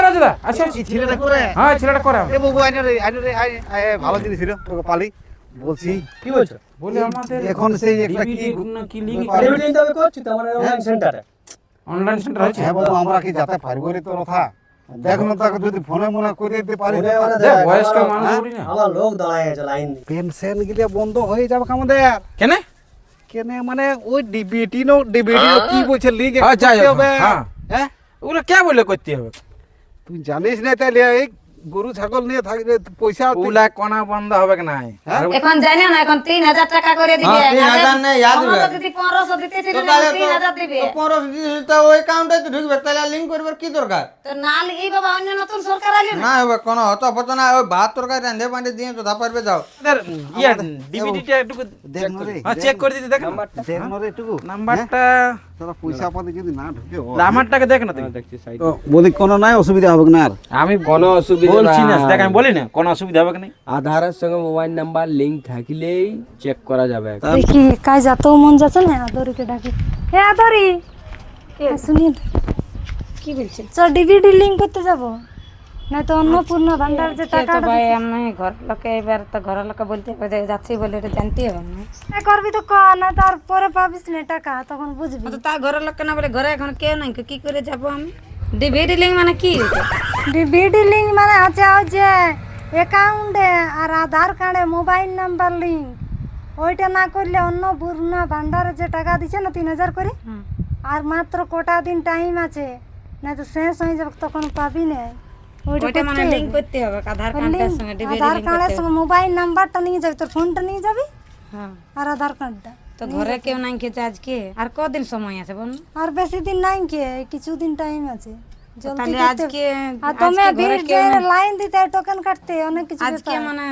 রাজুদা আচ্ছা এই ছেলেটা করে হ্যাঁ ছেলেটা করে এ বাবু ভালো জিনিস ছিল তোকে পালি বলছি কি বলছো? বলে আমাদের এখন সেই একটা কি লিঙ্ক ডেবিটিং তবে করছি তো আমার অনলাইন সেন্টারে। অনলাইন সেন্টার আছে হ্যাঁ বাবু আমরা কি যেতে পারবো রে তোর কথা দেখুন তাকে যদি ফোনে মনে করে দিতে পারি ফোনে মানে দেখ বয়স্ক মানুষ বলি না আমার লোক দাঁড়ায় আছে লাইন দিয়ে। পেনশন গিলে বন্ধ হয়ে যাবে আমাদের কেন কেন মানে ওই ডিবিটি কি বলছে লিগ আচ্ছা হবে হ্যাঁ হ্যাঁ ওগুলো কে বলে করতে হবে তুই জানিস না তাহলে এই গরু ছাগল নিয়ে থাকলে পয়সা ওগুলা কোনা বন্ধ হবে কি নাই এখন জানি না এখন 3000 টাকা করে দিবে 3000 নেই, ইয়াদ দিবে। যদি 1500 দিতে ছিল তো তাহলে 3000 দিবে 15 দিন তো ওই অ্যাকাউন্টে তো ঢুকবে, তাহলে লিংক করবার কি দরকার? তো নাল এই বাবা অন্য নতুন সরকার আইলো না না হবে কোনো হতো পতো না, ওই ভাত তরকারি রান্ধে পান্ডে দিয়ে তো পারবে যাও। ইয়া ডিভিডিটা একটু দেখ না রে হ্যাঁ চেক করে দিতে দেখ না দেখ না রে একটু নাম্বারটা তোরা পয়সা পাতি যদি না ঢুকে নাম্বারটাকে দেখ না তুই বলি কোনো নাই অসুবিধা হবে না আর আমি কোনো অসুবিধা বলছি না নাই। দেখ আমি বলি না কোনো অসুবিধা হবে কি নাই আধারের সঙ্গে মোবাইল নাম্বার লিংক থাকলেই চেক করা যাবে। দেখি কাজ এত মন যাচ্ছে না আদরিকে ডাকি হে আদরি শুনিয়ে কি বলছেন চল ডিভিডি লিংক করতে যাব না তো অন্নপূর্ণা ভান্ডার যে টাকা তো ভাই আমি ঘর লোকে এবার তো ঘর লোকে বলতে হবে যে যাচ্ছি বলে এটা জানতে হবে না করবি তো ক না তারপরে পাবিস না টাকা তখন বুঝবি তো তা ঘরের লোক না বলে ঘরে এখন কেউ নাই কি করে যাব আমি ডিভিডি লিংক মানে কি ডিভিডি লিংক মানে আছে ওই যে অ্যাকাউন্টে আর আধার কার্ডে মোবাইল নাম্বার লিংক ওইটা না করলে অন্নপূর্ণা ভান্ডারে যে টাকা দিছে না 3000 করে আর মাত্র কটা দিন টাইম আছে না তো শেষ হয়ে যাবে তখন পাবি না ওইটা মানে লিংক করতে হবে আধার কার্ডের সঙ্গে ডিভিডি আধার লিংক কার্ডের সঙ্গে মোবাইল নাম্বারটা নিয়ে যাবি তোর ফোনটা নিয়ে যাবি হ্যাঁ আর আধার কার্ডটা তো ঘরে কেউ নাই খেতে আজকে আর কদিন সময় আছে বল আর বেশি দিন নাই কে কিছুদিন টাইম আছে জলদি তাহলে করতে আজকে আর তুমি ভিড় যে লাইন দিতে টোকেন কাটতে অনেক কিছু আজকে মানে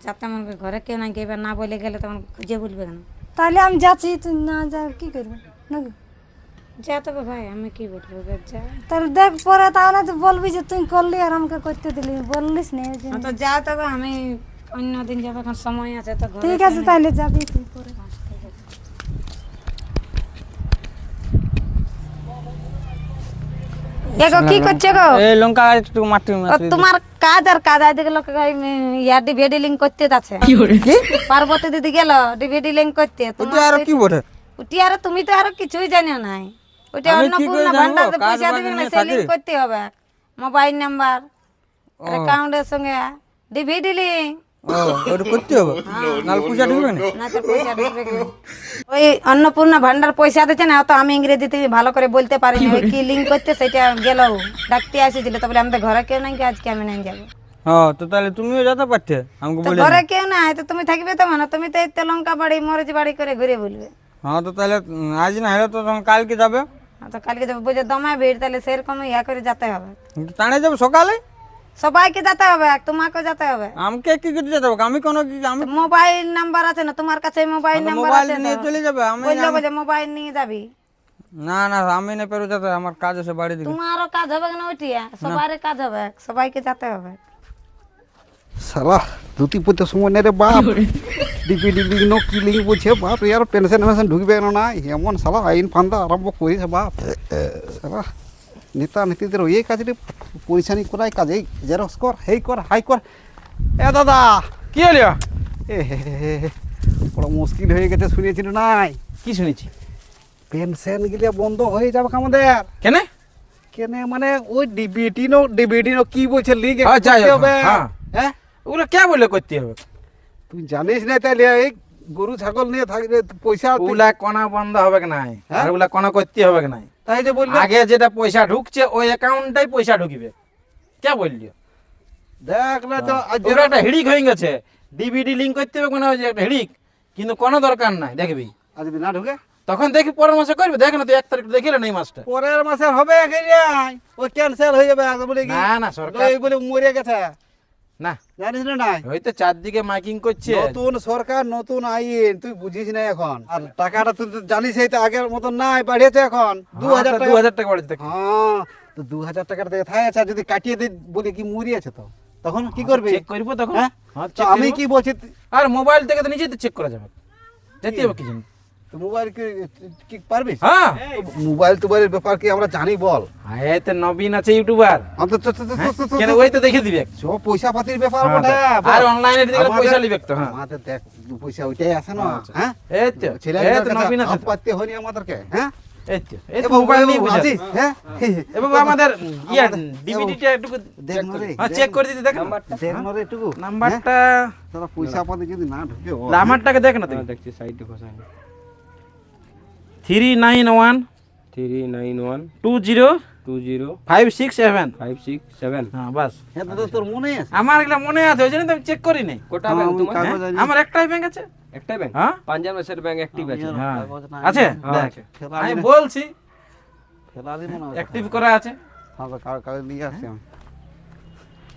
যাতে আমার ঘরে কেউ নাই এবার না বলে গেলে তখন খুঁজে বলবে কেন তাহলে আমি যাচ্ছি তুই না যা কি করবি নাকি যা তবে ভাই আমি কি বলবো এবার যা তাহলে দেখ পরে তাহলে তুই বলবি যে তুই করলি আর আমাকে করতে দিলি বললিস না এই জন্য। তো যা তবে আমি অন্য দিন যাবো এখন সময় আছে তো ঘরে ঠিক আছে তাহলে যাবি তুই পরে দেখো কি করছে গো এই লঙ্কা একটু মাটি ও তোমার কাজ আর কাজ আই দেখলো ইয়ার ডিভিডি লিংক করতে আছে পার্বতী দিদি গেল ডিভিডি লিংক করতে ওটা আর কি বলে? উটি আর তুমি তো আর কিছুই জানিও নাই ওটা অন্নপূর্ণা ভান্ডার পয়সা দিবে না সে লিংক করতে হবে মোবাইল নাম্বার অ্যাকাউন্টের সঙ্গে ডিভিডি লিংক ও ওটা করতে হবে, নাল পয়সা ঢুকবে না। না তো পয়সা ঢুকবে কেন? ওই অন্নপূর্ণা ভান্ডার পয়সা দিচ্ছে না তো আমি ইংরেজিতে ভালো করে বলতে পারি না ওই কি লিংক করতে সেটা গেল ডাকতে আসেছিল তো বলে আমাদের ঘরে কেউ নাই কি আজকে আমি নাই যাবো হ্যাঁ তো তাহলে তুমিও যেতে পারতে আমাকে তো বলে। ঘরে কেউ নাই তো তুমি থাকবে তো না তুমি তো এই লঙ্কা বাড়ি মরিচ বাড়ি করে ঘুরে বলবে হ্যাঁ তো তাহলে আজ না হলে তো তখন কালকে যাবে, তো কালকে যাবো বুঝে দমে ভিড় তাহলে সেরকম ইয়া করে যেতে হবে টানে যাবে সকালে। সবাইকে যেতে হবে তোমাকে যেতে হবে আমাকে কি করে যেতে হবে? আমি কোনো কি আমি মোবাইল নাম্বার আছে না তোমার কাছে মোবাইল নাম্বার মোবাইল আছে নিয়ে চলে যাবে। আমি বললো যে মোবাইল নিয়ে যাবি না না আমি না পেরো যেতে, আমার কাজ আছে বাড়ি দিকে। তোমারও কাজ হবে না ওইটিয়া সবারই কাজ হবে সবাইকে যেতে হবে শালা ধুতি পড়তে সময় নেই রে বাপ ডিপিডি লিঙ্ক কি লিঙ্ক বলছে বাপ ইয়ার পেনশন মেনশন ঢুকবে না এমন শালা আইন ফান্দা আরম্ভ করেছে বাপ শালা নেতা নেত্রীদের এই কাজে পরিচালনা করাই কাজ এই জেরক্স কর হেই কর হাই কর এ দাদা কি হলো এ বড় মুশকিল হয়ে গেছে শুনেছিল নাই কি শুনেছি পেনশন গিলে বন্ধ হয়ে যাবে আমাদের কেন কেন মানে ওই ডিবিটি কি বলছে লিগ আচ্ছা হবে হ্যাঁ হ্যাঁ ওগুলো কে বলে করতে হবে তুই জানিস না তাহলে এই গরু ছাগল নিয়ে থাকলে পয়সা ওগুলা কোনা বন্ধ হবে কি নাই আর ওগুলা কোনা করতে হবে কি নাই তাই যে বললি আগে যেটা পয়সা ঢুকছে ওই অ্যাকাউন্টটাই পয়সা ঢুকবে কে বললি দেখ না তো আজ ওটা একটা হিড়িক হয়ে গেছে ডিভিডি লিংক করতে হবে মনে হয় যে একটা হিড়িক কিন্তু কোনো দরকার নাই দেখবি আজ যদি না ঢুকে তখন দেখি পরের মাসে করবে দেখ না তুই 1 তারিখ দেখিলে নেই মাসটা পরের মাসে হবে ওই ক্যান্সেল হয়ে যাবে বলে কি না না সরকার এই বলে মরে গেছে না জানিস না নাই ওই তো চারদিকে মাইকিং করছে নতুন সরকার নতুন আইন তুই বুঝিস না এখন আর টাকাটা তুই তো জানিস এই তো আগের মতন নাই বাড়িয়েছে এখন 2000 টাকা 2000 টাকা বাড়িতে হ্যাঁ তো 2000 টাকার দেখে থাকে আছে যদি কাটিয়ে দিই বলে কি মরিয়েছে তো তখন কি করবে চেক করব তখন হ্যাঁ হ্যাঁ তো আমি কি বলছি আর মোবাইল থেকে তো নিজেই তো চেক করা যাবে যেতে হবে কি জানি তো মোবাইল কি পারবি? হ্যাঁ মোবাইল টোবাইলের ব্যাপার কি আমরা জানি বল? এই তো নবীন আছে ইউটিউবার, কেন ওই তো দেখে দিবে সব পয়সা পাতির ব্যাপার বটে। আর অনলাইনে দিলে পয়সা লিবে তো। হ্যাঁ আমাদের দেখ দু পয়সা ওইটাই আছে না। হ্যাঁ এই তো ছেলে এই তো নবীন আছে তো। পাততে হয়নি আমাদেরকে। হ্যাঁ এই তো মোবাইল নিয়ে বুঝা আছিস? হ্যাঁ এবং আমাদের ইয়া ডিভিডিটা একটু দেখ না রে, হ্যাঁ চেক করে দিতে দেখ না। দেখ না রে একটু নাম্বারটা তোরা পয়সা পাতি যদি না ঢুকে নাম্বারটাকে দেখ না তুই। দেখছি সাইডে খসাই 391 391 20 20 567। 567 হ্যাঁ বাস হ্যাঁ তো তোর মনে আছে? আমার এগুলা মনে আছে, ওই জন্য তো আমি চেক করি নাই। কোটা ব্যাংক আমি তোমার? কাগজ আনি। আমার একটাই ব্যাংক আছে। একটাই ব্যাংক? হ্যাঁ পাঞ্জাব ন্যাশনাল ব্যাংক অ্যাক্টিভ আছে। হ্যাঁ কাগজ নাই। আছে হ্যাঁ, দেখ আছে। আমি বলছি খেলালি মনে হয়। অ্যাক্টিভ করা আছে, হ্যাঁ তো কাগজ নিয়ে আসছি আমি।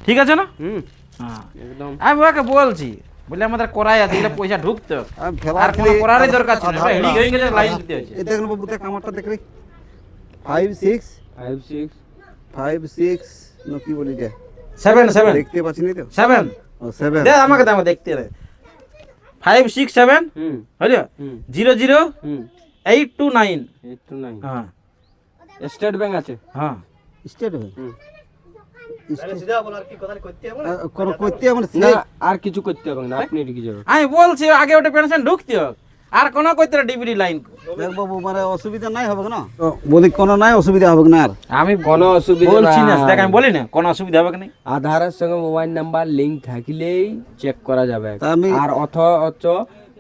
ঠিক আছে না? হুম হ্যাঁ একদম। আমি ওকে বলছি বলে আমাদের করাই আছে, এগুলো পয়সা ঢুকতো আমি আর কোনো করারই দরকার ছিল না, আধার হেডিং হয়ে গেছে, লাইন দিতে হয়েছে। এই দেখুন বাবু দেখ আমারটা দেখ রে 56 56 56 নো কি বলি যে 7 দেখতে পাচ্ছি না তো 7 ও 7 দে আমাকে দাও দেখতে রে 567 হুম হলো হুম 00 হুম 829। 829 হ্যাঁ স্টেট ব্যাংক আছে। হ্যাঁ স্টেট হবে হুম তাহলে সিধা বল আর কি কথা করতে হবে না? কোন কইতে আমরা না আর কিছু করতে হবে না, আপনি ঢুকে যাবেন। আমি বলছি আগে ওটা পেনশন ঢুকতে হোক, আর কোনো কইতে ডিবিডি লাইন। দেখ বাবু মানে অসুবিধা নাই হবে না তো বলি কোন নাই অসুবিধা হবে না আর আমি কোনো অসুবিধা বলছি না, নাই। দেখ আমি বলি না কোনো অসুবিধা হবে না। আধারের সঙ্গে মোবাইল নাম্বার লিংক থাকলেই চেক করা যাবে। তা আমি- আর অথচ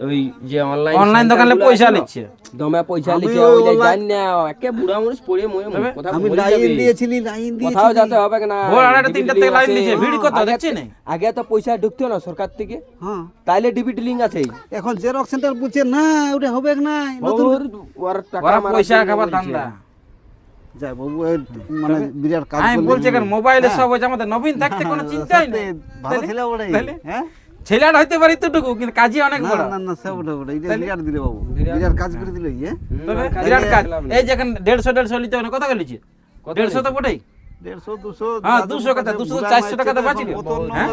ওই যে অনলাইন দোকানে পয়সা নিচ্ছে। দমে পয়সা আমি লিখে ওই ওইটা online- জানি না, একে বুড়া মানুষ পড়ে মরে তবে কথা আমি ভুলে লাইন যাবে। দিয়েছিলি লাইন দিয়েছিলি কোথাও যেতে হবে না। ভোর 2:30 3টা থেকে লাইন আছে। দিয়েছে, ভিড় কত আগে- দেখছি না। আগে তো পয়সা ঢুকতো না সরকার থেকে, হ্যাঁ তাইলে ডিবিটি লিঙ্ক আছে। এখন জেরক্স সেন্টার বলছে না ওটা হবে না নতুন ওর টাকা ওরা মারা পয়সা জন্য খাবার বলছে। ধান্দা। যাই বাবু এই মানে বিরাট কাজ আমি করলি। বলছি এখন মোবাইলে হ্যাঁ। সব হয়েছে, আমাদের নবীন থাকতে কোনো চিন্তাই নেই। ভালো ছেলে ওটাই তাহলে? হ্যাঁ ছেলেটা হইতে পারি তোটুকু, কিন্তু কাজই অনেক না বড়। না না সব ওটা ওটা এটা বিরাট দিলে বাবু বিরাট কাজ করে দিল ইয়ে তবে কাজে বিরাট কাজ। লাভ নেই। এই যেখানে 150 লিতে হবে, কত লিছে? 150 তো বটেই। 150 200 হ্যাঁ, 200 কথা, 200 400 টাকা তো বাঁচি গেল। হ্যাঁ?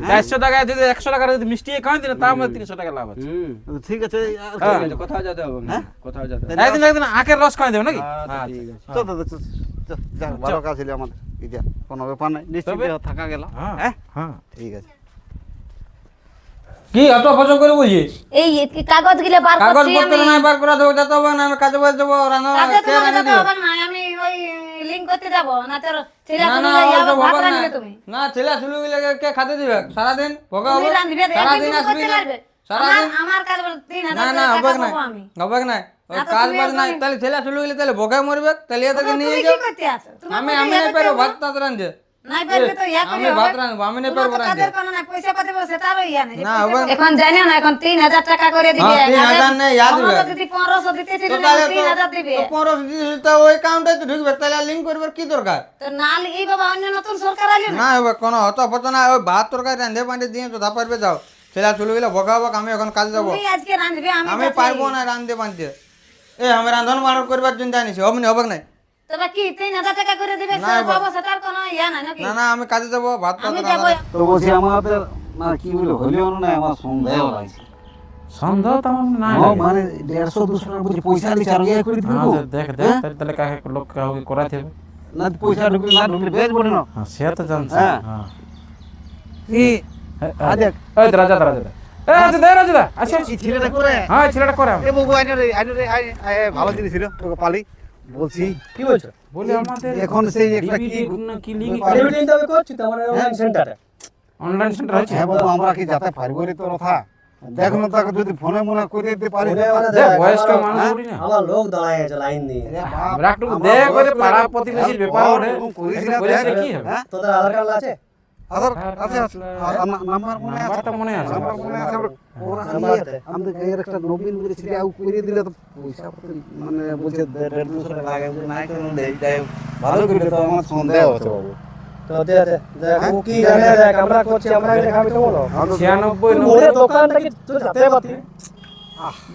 400 টাকা যদি 100 টাকা যদি মিষ্টি খাওয়ান দিলে তাও আমাদের 300 টাকা লাভ আছে। হুম ঠিক আছে হ্যাঁ। ঠিক আছে, কোথাও যেতে হবে না, কোথাও যেতে হবে না। একদিন আখের রস খাওয়াই দেবে নাকি? আচ্ছা, ঠিক আছে। চল দাদা চল চল, যা ভালো কাজ হলো আমাদের এটা কোনো ব্যাপার নাই নিশ্চিন্তে তবে- থাকা গেল হ্যাঁ হ্যাঁ হ্যাঁ। ঠিক আছে কি অত ফসল করে বুঝিস? এই কাগজ গুলো বার কাগজ করছি পত্র আমি। না বার করে দেবো, যেতে হবে না, আমি কাজে বসে দেবো, রান্না কাজে কে তোমাকে রান্না যেতে দিবে? হবে না, আমি ওই লিংক করতে যাব না, তোর ছেলে না না পুলে ওসব ভাত হবে না। রাঁধবে তুমি। না ছেলে শুলু গুলো কে খাতে দিবে সারাদিন? ভোগা তুমি হবে রাঁধবে, সারাদিন একদিন আসবি করতে না পারবে? সারাদিন আমার কাজ বলে 3000 না না টাকা হবে না পাবো আমি। হবে না ওই না তো কাজ তুমি বাজ নাই, একদমই- তাহলে ছেলে শুলু গুলো তাহলে ভোগায় মরবে, তাহলে এদেরকে তুমি নিয়ে কি যাও। করতে আসো? তোমার আমি কোনো আমি ইয়ে নাই করতে পারবো হবে? ভাত টাত রাঁধতে। নাই পারবে তো ইয়া আমি করে ভাত হবে। রাঁধবো, আমি নাই তোমার পারবো তো রাঁধতে। কাজের কোনো নাই, পয়সা পাতে বসে তারও ইয়া নেই। না, হবে না। এখন জানিও না, এখন 3000 টাকা করে দিবে। হ্যাঁ, 3000 নেই, ইয়া দিবে। আমাকে যদি 1500 দিতে ছিল, তো তাহলে 3000 দিবে। 1500 দিয়েছিস তো ওই অ্যাকাউন্টে তো ঢুকবে, তাহলে লিঙ্ক করবার কি দরকার? তো না লিখি বাবা, অন্য নতুন সরকার আইলো না। না হবে কোনো হতো পতো না, ওই ভাত তরকারি রাঁধে পাঁধে দিয়ে তো পারবে যাও, ছেলে শুলু গুলো ভোগা হোক, আমি এখন কাজে যাবো। তুমি আজকে রাঁধবে, আমি আমি যাচ্ছি। পারবো না রাঁধতে পাঁধতে। আমি রাঁধন বাড়ন করবার জন্য জানিস, হবে না হবে না। তবে কি 3000 টাকা করে দিবে, না, সে বাবা। বাবা সেটার কোনো ইয়া নাই নাকি? না না আমি কাজে যাবো, ভাত টাত আমি রাঁধা। যাবো। তো বলছি আমাদের না কি বলে হইলেও না আমার সন্দেহ লাগছে সন্দেহ তো আমার নাই ও, লাগে। মানে 150 200 টাকা বলছি পয়সা দিচ্ছে আর ইয়ে করে দিবি হ্যাঁ, দেখ দেখ তাহলে কাকে লোক কাউকে করাতে হবে। না পয়সা ঢুকলে না ঢুকলে বেশ বলে না হ্যাঁ সে তো জানছি। হ্যাঁ। হ্যাঁ এই দেখ এই তো রাজা দা এই রাজা দা রাজা দা আচ্ছা এই ছেলেটা করে হ্যাঁ ছেলেটা করে এ বাবু আইনে রে ভালো জিনিস ছিল তোকে পালি বলছি কি বলছো? বলে আমাদের এখন সেই একটা কি কি লিঙ্ক ডিভিডি তো আমি করছি তো আমার অনলাইন সেন্টারে। অনলাইন সেন্টার হচ্ছে। হ্যাঁ বাবু আমরা কি যাতে পারবো রে তোর কথা দেখ না তাকে যদি ফোনে মনে করে দিতে পারি ফোনে মানে দেখ দেখ, বয়স্ক আমার- মানুষ করি না। আমার লোক দাঁড়ায় আছে লাইন দিয়ে। রাখটুকু দেখ করে পাড়া প্রতিবেশীর ব্যাপার ওরে করিস একটু না করে দেখ দিলে কি হবে? হ্যাঁ তোদের আধার কার্ড আছে? আধার আছে আছে নাম্বার মনে আছে নাম্বারটা মনে আছে। নাম্বার মনে আছে ওরা নাম্বার ইয়ে, দে। আমাদের গায়ের একটা নবীন করে ছিল আর করে দিলে তো পয়সা পত্র মানে বলছে 150 টাকা লাগে বলছে নাই কেন দেই যাই ভালো করে তো আমার সন্দেহ আছে বাবু তো দে দে দেখ ও কি জানে, দেখ আমরা করছি, আমরা দেখাবি তো বলো। 96 মোরে 90 দোকানটা কি তুই যেতে পারতি?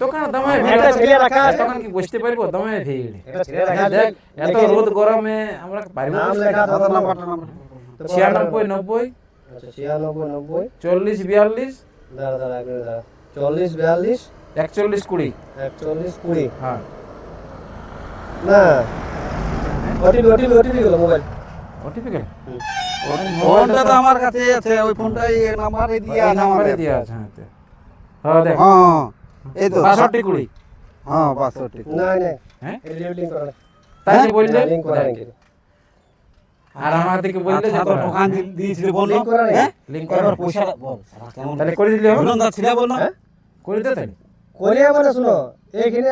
দোকান দমে একটা ছেলে রাখা আছে। দোকান কি বসতে পারবো দমে ভিড়। একটা ছেলে রাখা আছে। দেখ এত রোদ গরমে আমরা পারবো নাম বসতে? লেখা আধার নাম্বারটা নাম্বার 96 90 আচ্ছা 96 90 40 42 দাঁড়া দাঁড়া একটু দাঁড়া 40 42 4120 4120 হ্যাঁ না ওটিপি গুলো মোবাইল ওটিপি কে ফোনটা তো আমার কাছে আছে, ওই ফোনটা এই নাম্বারে দিয়ে এই আছে নাম্বারে আমাদের। দেয়া আছে হ্যাঁ দেখ হ্যাঁ এই তো 6220 হ্যাঁ 62 না না হ্যাঁ এই লিঙ্ক করা না তাই যে বললে লিঙ্ক করা নাকি আর আমাদেরকে বললে যে তো দোকান দিয়েছিল বললো লিঙ্ক করা নাই লিংক করে এবার পয়সা বল সারা কেমন তাহলে করে দিলে হবে ধুরন্ধর ছিল বললো করে দে তাই কোরিয়া মানে শুনো এইখানে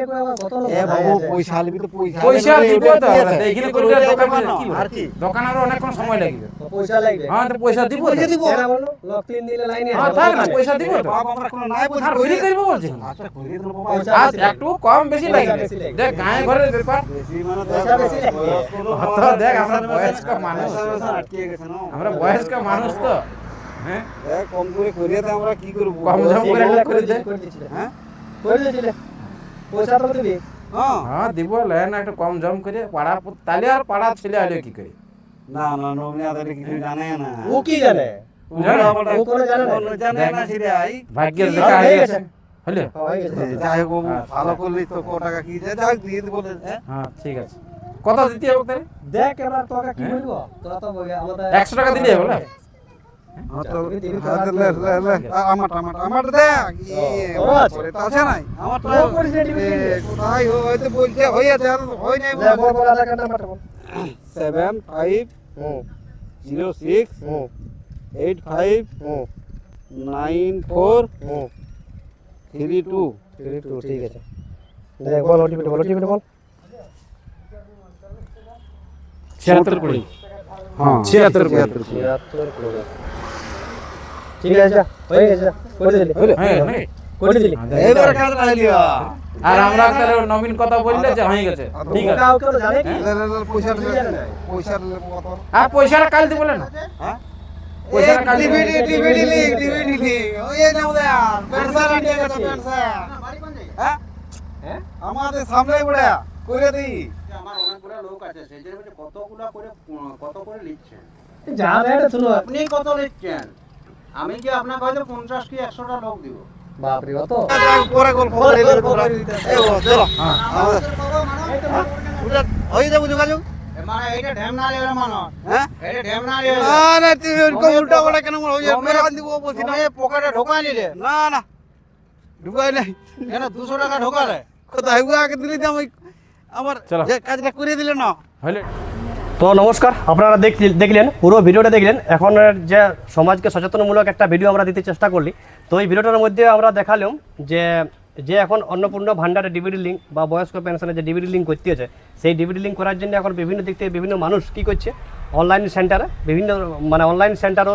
করে আবার কত লোক এ বাবু পয়সা আলবি তো পয়সা দিব তো দিয়েছে। এইখানে করে দে দোকান কি আর কি দোকানের অনেকক্ষণ সময় লাগবে পয়সা লাগবে হ্যাঁ তো পয়সা দিব পয়সা দিব এরা বললো লোক 3 দিলে লাইনে হ্যাঁ তাই না পয়সা দিব তো বাপ আমরা কোনো নাই বলছি আর ফ্রি করব বলছি আচ্ছা করিয়ে দিল বাবা পয়সা আজ একটু কম বেশি লাগবে বেশি লাগবে। দেখ গায়ে ঘরের ব্যাপার বেশি মানে পয়সা বেশি লাগবে। তো দেখ আমরা বয়স্ক মানুষ আটকে গেছে না আমরা বয়স্ক মানুষ তো হ্যাঁ দেখ কম করে করিয়ে দে আমরা কি করব কম ঝম করে একটা করে দে করে দিছিলে হ্যাঁ করে দিছিলে পয়সা তো দিবি হ্যাঁ হ্যাঁ দিব লেন একটু কম ঝম করে পাড়া তালে আর পাড়া ছেলে আলো কি করে না না নবনী আদারে কিছু জানে না ও কি জানে ও কোনো জানে না জানে না ছিরে আই ভাগ্যের হ্যাঁ, লেখা হয়ে হয়ে গেছে। গেছে হলো হয়ে গেছে যাই হোক বাবু, ভালো করলি তো ক টাকা কি যায় যাক দিয়ে দিব বলে হ্যাঁ ঠিক আছে কত দিতে হবে তাহলে দেখ এবার তোকে কি বলবো তোরা তো আমাদের 100 টাকা দিলে হবে না আমার দেখ ও আছে। আছে নাই আমার ও করেছে টিভি কোথায় হয়তো বলছে হয়েছে আর হয় নাই দেখ বল বল আধার কার্ড নাম্বারটা বল 7506 হুম 85 হুম 94 হুম 32 ঠিক আছে দেখ বল ওটিপি বল 76 কোটি হ্যাঁ 76 কোটি 76 করে ঠিক আছে যা হয়ে গেছে যা করে দিলি হ্যাঁ নাকি করে দিলি এইবার কাজটা হইলিয়া আর আমরা তাহলে নবীন কথা বললে যে হয়ে গেছে ঠিক আছে কাউ কেউ জানে কি পয়সা পয়সা কত আর পয়সাটা কাল দিব না হ্যাঁ পয়সাটা কাল দিব ডিভিডি লিখ ওই নাও দে পেনসার আনতে গেছে পেনসার হ্যাঁ হ্যাঁ আমাদের সামনে পড়ে কইরে দেই আমার অনেকগুলো লোক আছে সেই জন্য বলছে কত করে লিখছেন যা রে শুনো আপনি কত লিখছেন আমি কি আপনাকে হয়তো 50 কি 100টা লোক দিব বাপ রে অত পরে গল্প করে দিলে তোমরা এই ও চলো হয়ে যাবো যোগাযোগ মানে এইটা ঢেমনালি হলো মানো হ্যাঁ এইটা ঢেমনালি হলো না না তুই ওরকম উল্টা বলা কেন হয়ে যাবে মেরে দিব বলছি না তুমি পকেটে ঢোকাই নিলে না না ঢুকাই নাই কেন 200 টাকা ঢোকালে কোথায় হুয়া আগে দিলি তো আমি আমার চলো। যে কাজটা করে দিলে না হলে তো নমস্কার আপনারা দেখলেন পুরো ভিডিওটা দেখলেন এখন যে সমাজকে সচেতনমূলক একটা ভিডিও আমরা দিতে চেষ্টা করলি তো এই ভিডিওটার মধ্যে আমরা দেখালাম যে এখন অন্নপূর্ণ ভান্ডারে ডিবিডি লিঙ্ক বা বয়স্ক পেনশনে যে ডিবিডি লিঙ্ক করতে আছে সেই ডিবিডি লিঙ্ক করার জন্য এখন বিভিন্ন দিক থেকে বিভিন্ন মানুষ কী করছে অনলাইন সেন্টারে বিভিন্ন মানে অনলাইন সেন্টারও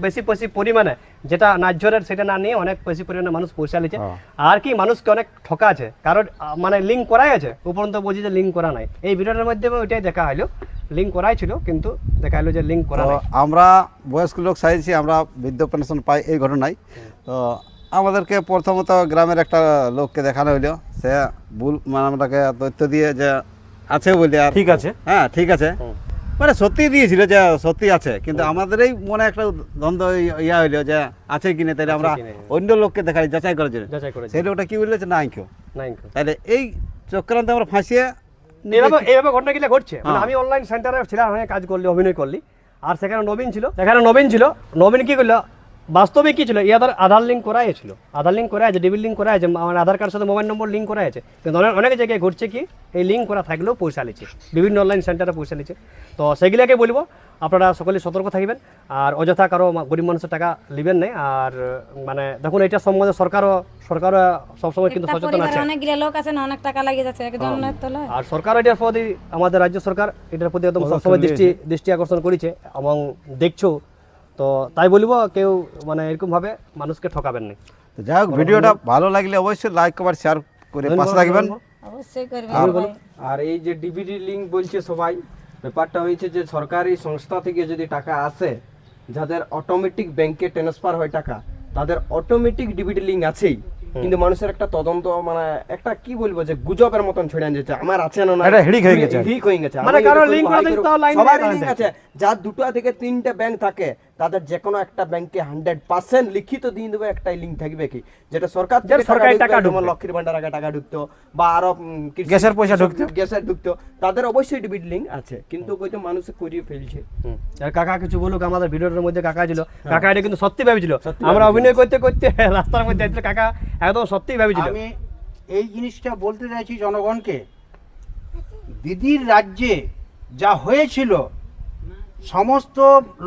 বেশি পরিমাণে যেটা ন্যায্য রেট সেটা না নিয়ে অনেক বেশি পরিমাণে মানুষ পয়সা নিচ্ছে আর কি মানুষকে অনেক ঠকা আছে কারণ মানে লিঙ্ক করাই আছে উপরন্ত বুঝি যে লিঙ্ক করা নাই এই ভিডিওটার মধ্যে ওইটাই দেখা হলো লিঙ্ক করাই ছিল কিন্তু দেখা হলো যে লিঙ্ক করা নাই আমরা বয়স্ক লোক চাইছি আমরা বৃদ্ধ পেনশন পাই এই ঘটনায় তো আমাদেরকে প্রথমত গ্রামের একটা লোককে দেখানো হইলো সে ভুল মানে আমাকে তথ্য দিয়ে যে আছে বলে আর ঠিক আছে হ্যাঁ ঠিক আছে মানে সত্যি দিয়েছিল যে সত্যি আছে কিন্তু আমাদেরই মনে একটা দ্বন্দ্ব ইয়া হইলো যে আছে কিনা তাহলে আমরা কি নেই। অন্য লোককে দেখাই যাচাই করার জন্য যাচাই করে সেই লোকটা কি বললো যে নাই কেউ নাই তাহলে এই চক্রান্তে আমরা ফাঁসিয়ে এইভাবে ঘটনাগুলো ঘটছে মানে হ্যাঁ। আমি অনলাইন সেন্টারে ছিলাম হ্যাঁ কাজ করলি অভিনয় করলি আর সেখানে নবীন ছিল নবীন কি করলো বাস্তবে কি ছিল আধার লিঙ্ক করা ছিল আধার লিঙ্ক করা আছে ডিবিল লিঙ্ক করা আছে আমার আধার কার্ডের সাথে মোবাইল নম্বর লিঙ্ক করা আছে কিন্তু অনেক জায়গায় ঘটছে কি এই লিঙ্ক করা থাকলেও পয়সা নিচ্ছে বিভিন্ন অনলাইন সেন্টারে পয়সা নিচ্ছে তো সেগুলোকে বলবো আপনারা সকলে সতর্ক থাকবেন আর অযথা কারো গরিব মানুষের টাকা নেবেন না আর মানে দেখুন এটা সম্বন্ধে সরকারও সবসময় কিন্তু একটা সচেতন পরিবারে আছে অনেকগুলো লোক আছে না অনেক টাকা লাগে যাচ্ছে একজনের তো লয়। আর সরকার এটার প্রতি আমাদের রাজ্য সরকার এটার প্রতি একদম সবসময় দৃষ্টি আকর্ষণ করেছে এবং দেখছো তো তাই বলবো কেউ মানে এরকম ভাবে মানুষকে ঠকাবেন না তো যাই হোক ভিডিওটা ভালো লাগলে অবশ্যই লাইক কমেন্ট শেয়ার করে পাশে থাকবেন অবশ্যই করবে আর এই যে ডিবিডি লিঙ্ক বলছে সবাই ব্যাপারটা হয়েছে যে সরকারি সংস্থা থেকে যদি টাকা আসে যাদের অটোমেটিক ব্যাংকে ট্রান্সফার হয় টাকা তাদের অটোমেটিক ডিবিডি লিঙ্ক আছেই কিন্তু মানুষের একটা তদন্ত মানে একটা কি বলবো যে গুজবের মতন ছড়িয়ে যাচ্ছে আমার আছে না এটা হিড়িক হয়ে গেছে। হিড়িক হয়ে গেছে মানে আমি কারো এটা link করবো, করে হাই দিলে করবো। তাও line সবারই দিয়ে link দাঁড়ায় আছে যার 2টা থেকে 3টে ব্যাংক থাকে তাদের যে কোনো একটা ব্যাংকে 100% লিখিত দিয়ে দেবে, একটাই লিঙ্ক থাকবে কি, যেটা সরকার যেটা থেকে সরকারি টাকা ঢুকবে, যেমন ঢুকবে। লক্ষ্মীর ভান্ডার আগে টাকা ঢুকতো বা আরো গ্যাসের পয়সা ঢুকতো। গ্যাসের ঢুকতো, তাদের অবশ্যই ডিবিট লিঙ্ক আছে, কিন্তু হয়তো মানুষ করিয়ে ফেলছে। আর কাকা কিছু বলুক, আমাদের ভিডিওটার মধ্যে কাকা ছিল, কাকা এটা কিন্তু সত্যি ভেবেছিল, আমরা অভিনয় করতে করতে রাস্তার মধ্যে যাচ্ছিল, কাকা একদম সত্যি ভেবেছিল। আমি এই জিনিসটা বলতে চাইছি জনগণকে, দিদির রাজ্যে যা হয়েছিল, সমস্ত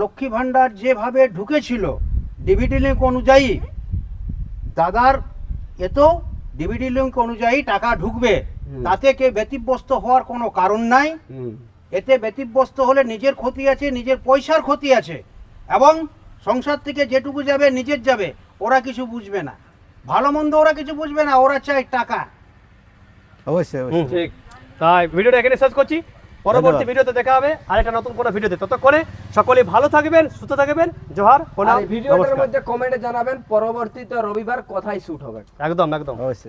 লক্ষ্মী ভাণ্ডার যেভাবে ঢুকেছিল ডিবিটি লিঙ্ক অনুযায়ী, দাদার এতেও ডিবিটি লিঙ্ক অনুযায়ী টাকা ঢুকবে, তাতে কে ব্যতিব্যস্ত হওয়ার কোনো কারণ নাই। এতে ব্যতিব্যস্ত হলে নিজের ক্ষতি আছে, নিজের পয়সার ক্ষতি আছে, এবং সংসার থেকে যেটুকু যাবে নিজের যাবে, ওরা কিছু বুঝবে না, ভালো মন্দ ওরা কিছু বুঝবে না, ওরা চায় টাকা। অবশ্যই অবশ্যই। ঠিক। তাই ভিডিওটা এখানে শেষ করছি, পরবর্তী ভিডিওতে দেখা হবে আরেকটা নতুন কোনো ভিডিওতে। ততক্ষণে সকলে ভালো থাকবেন, সুস্থ থাকবেন। জোহার, প্রণাম, আর এই ভিডিওটার নমস্কার। মধ্যে কমেন্টে জানাবেন পরবর্তীতে রবিবার কোথায় শুট হবে। একদম একদম। অবশ্যই।